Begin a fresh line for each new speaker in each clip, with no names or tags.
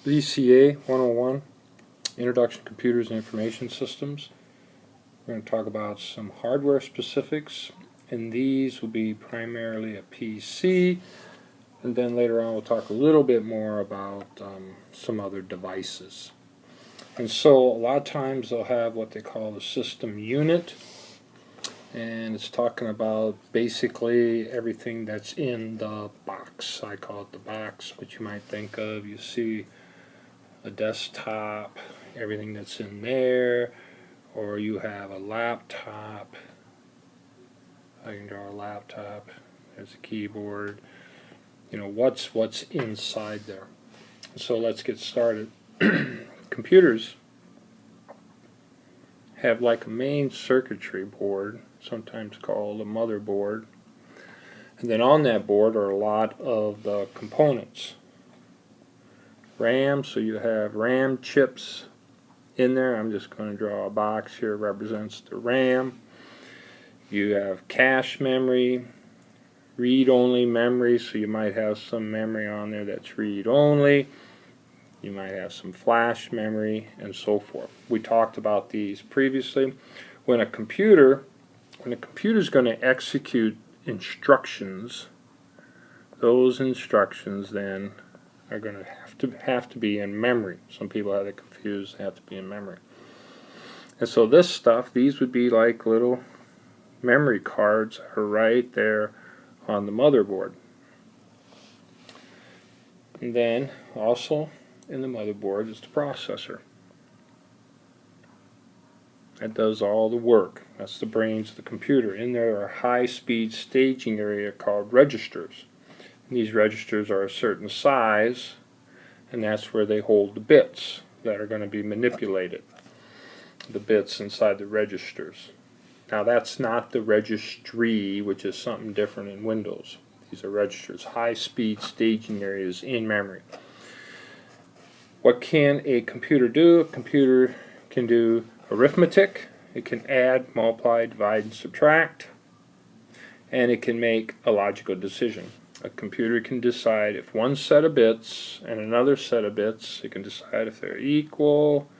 BCA-101, Introduction to Computers and Information Systems. We're going to talk about some hardware specifics, and these will be primarily a PC, and then later on we'll talk a little bit more about some other devices. And so a lot of times they'll have what they call the system unit, and it's talking about basically everything that's in the box. I call it the box, but you might think of, you see a desktop, everything that's in there, or you have a laptop. I can draw a laptop. There's a keyboard. You know, what's inside there. So let's get started. Computers have like a main circuitry board, sometimes called a motherboard, and then on that board are a lot of the components. RAM, so you have RAM chips in there. I'm just going to draw a box here, represents the RAM. You have cache memory, read-only memory, so you might have some memory on there that's read-only. You might have some flash memory and so forth. We talked about these previously. When a computer is going to execute instructions, those instructions then are going to have to be in memory. Some people have it confused, they have to be in memory. And so this stuff, these would be like little memory cards that are right there on the motherboard. And then also in the motherboard is the processor. That does all the work. That's the brains of the computer. In there are high-speed staging area called registers. And these registers are a certain size, and that's where they hold the bits that are going to be manipulated. The bits inside the registers. Now that's not the registry, which is something different in Windows. These are registers, high-speed staging areas in memory. What can a computer do? A computer can do arithmetic. It can add, multiply, divide, and subtract. And it can make a logical decision. A computer can decide if one set of bits and another set of bits, it can decide if they're equal,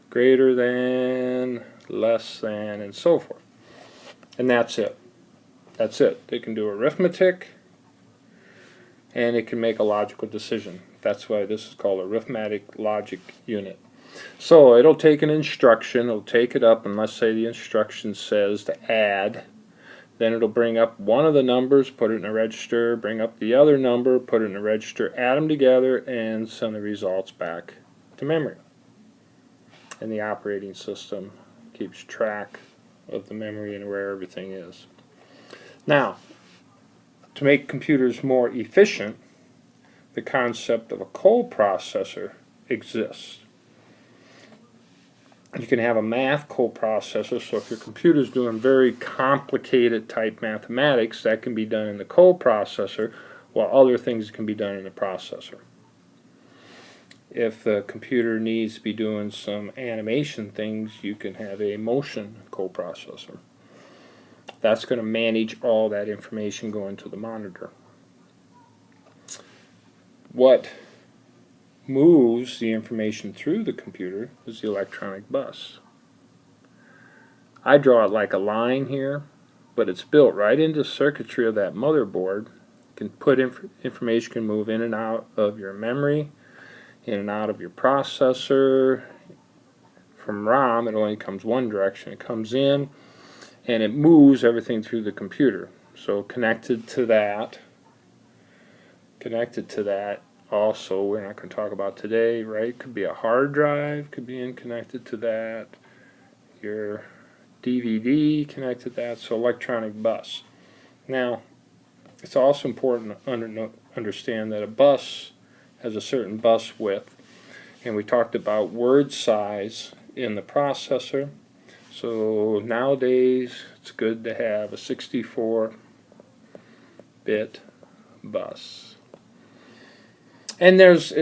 greater than, less than, and so forth. And that's it. That's it. They can do arithmetic, and it can make a logical decision. That's why this is called arithmetic logic unit. So it'll take an instruction, it'll take it up, and let's say the instruction says to add. Then it'll bring up one of the numbers, put it in a register, bring up the other number, put it in a register, add them together, and send the results back to memory. And the operating system keeps track of the memory and where everything is. Now, to make computers more efficient, the concept of a coprocessor exists. You can have a math coprocessor, so if your computer is doing very complicated type mathematics, that can be done in the coprocessor, while other things can be done in the processor. If the computer needs to be doing some animation things, you can have a motion coprocessor. That's going to manage all that information going to the monitor. What moves the information through the computer is the electronic bus. I draw it like a line here, but it's built right into the circuitry of that motherboard. You can put information can move in and out of your memory, in and out of your processor. From ROM, it only comes one direction. It comes in, and it moves everything through the computer. So connected to that also, we're not going to talk about today, right? Could be a hard drive, could be connected to that. Your DVD connected to that, so electronic bus. Now, it's also important to understand that a bus has a certain bus width, and we talked about word size in the processor. So nowadays, it's good to have a 64-bit bus. And there's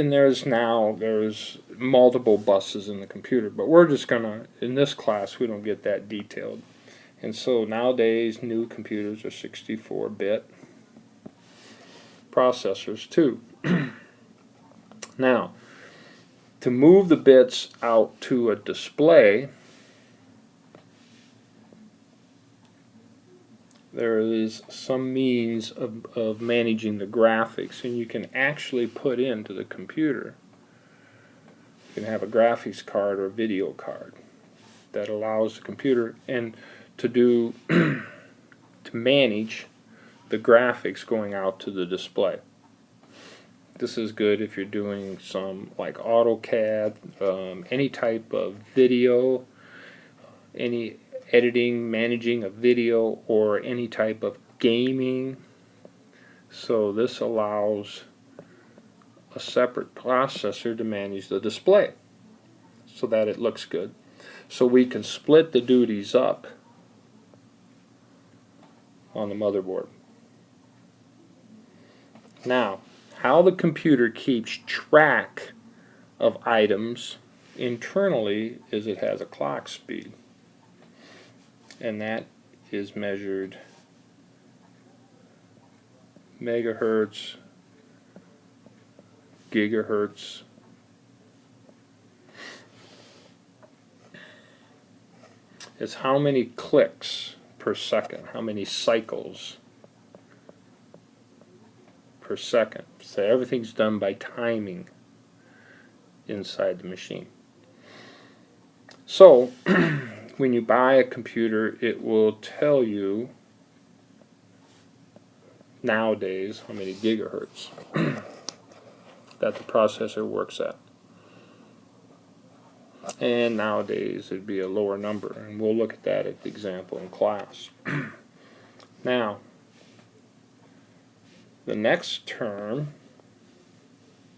multiple buses in the computer, but we're just gonna, in this class, we don't get that detailed. And so nowadays, new computers are 64-bit processors too. Now, To move the bits out to a display, there is some means of managing the graphics, and you can actually put into the computer, you can have a graphics card or a video card that allows the computer and to do to manage the graphics going out to the display. This is good if you're doing some like AutoCAD, any type of video, any editing, managing a video, or any type of gaming. So this allows a separate processor to manage the display so that it looks good. So we can split the duties up on the motherboard. Now, how the computer keeps track of items internally is it has a clock speed, and that is measured megahertz, gigahertz. It's how many clicks per second, how many cycles per second. So everything's done by timing inside the machine. So when you buy a computer, it will tell you nowadays how many gigahertz that the processor works at. And nowadays it'd be a lower number, and we'll look at that at the example in class. Now, the next term,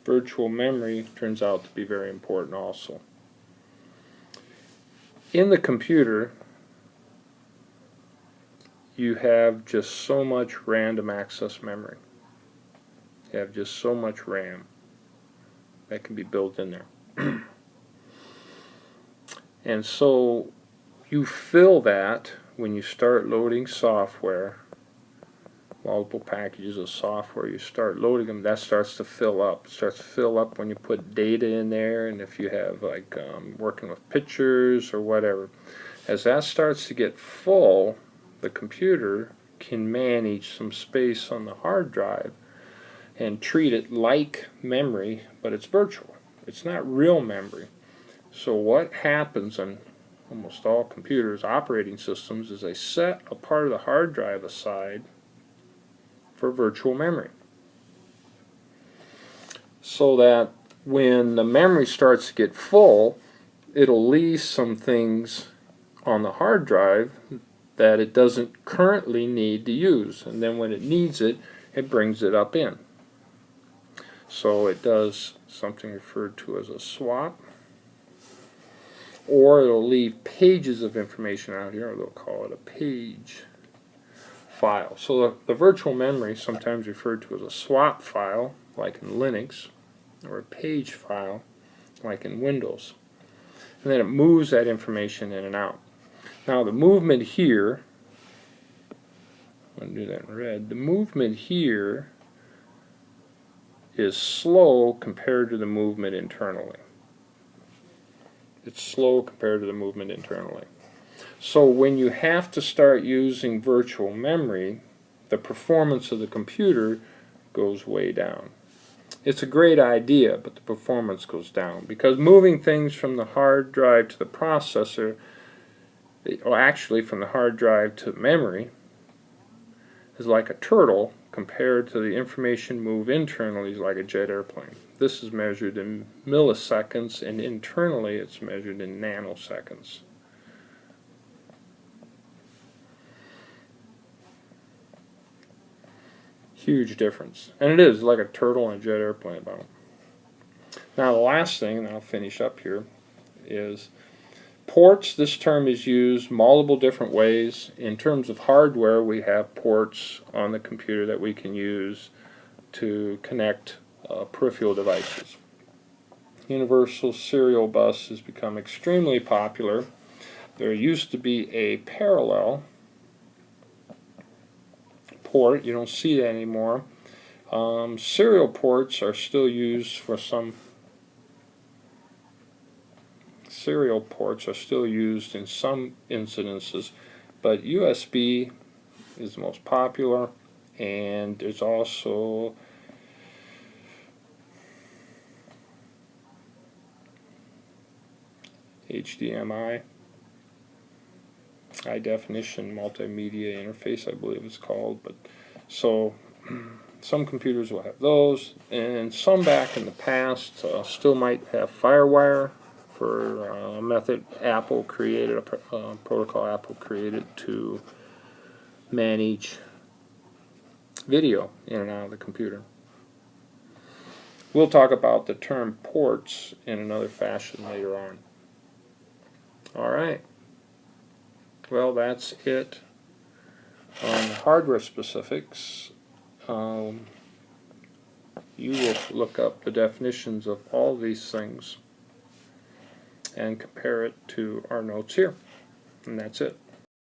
virtual memory, turns out to be very important also. In the computer, you have just so much random access memory. You have just so much RAM that can be built in there. And so you fill that when you start loading software, multiple packages of software, you start loading them, that starts to fill up. It starts to fill up when you put data in there, and if you have like working with pictures or whatever. As that starts to get full, the computer can manage some space on the hard drive and treat it like memory, but it's virtual. It's not real memory. So what happens on almost all computers, operating systems, is they set a part of the hard drive aside for virtual memory, so that when the memory starts to get full, it'll leave some things on the hard drive that it doesn't currently need to use, and then when it needs it, it brings it up in. So it does something referred to as a swap, or it'll leave pages of information out here, or they'll call it a page file. So the virtual memory, sometimes referred to as a swap file, like in Linux, or a page file, like in Windows. And then it moves that information in and out. Now the movement here, I'm going to do that in red, the movement here is slow compared to the movement internally. It's slow compared to the movement internally. So when you have to start using virtual memory, the performance of the computer goes way down. It's a great idea, but the performance goes down, because moving things from the hard drive to the processor, or actually from the hard drive to memory, is like a turtle compared to the information move internally is like a jet airplane. This is measured in milliseconds, and internally it's measured in nanoseconds. Huge difference. And it is like a turtle and a jet airplane about. Now the last thing, and I'll finish up here, is ports. This term is used multiple different ways. In terms of hardware, we have ports on the computer that we can use to connect peripheral devices. Universal serial bus has become extremely popular. There used to be a parallel port. You don't see that anymore. Serial ports are still used for some serial ports are still used in some incidences, but USB is the most popular, and there's also HDMI, high definition multimedia interface, I believe it's called. But so some computers will have those, and some back in the past still might have FireWire for a method Apple created, a protocol Apple created to manage video in and out of the computer. We'll talk about the term ports in another fashion later on. Alright, well, that's it on hardware specifics. You will look up the definitions of all these things and compare it to our notes here, and that's it.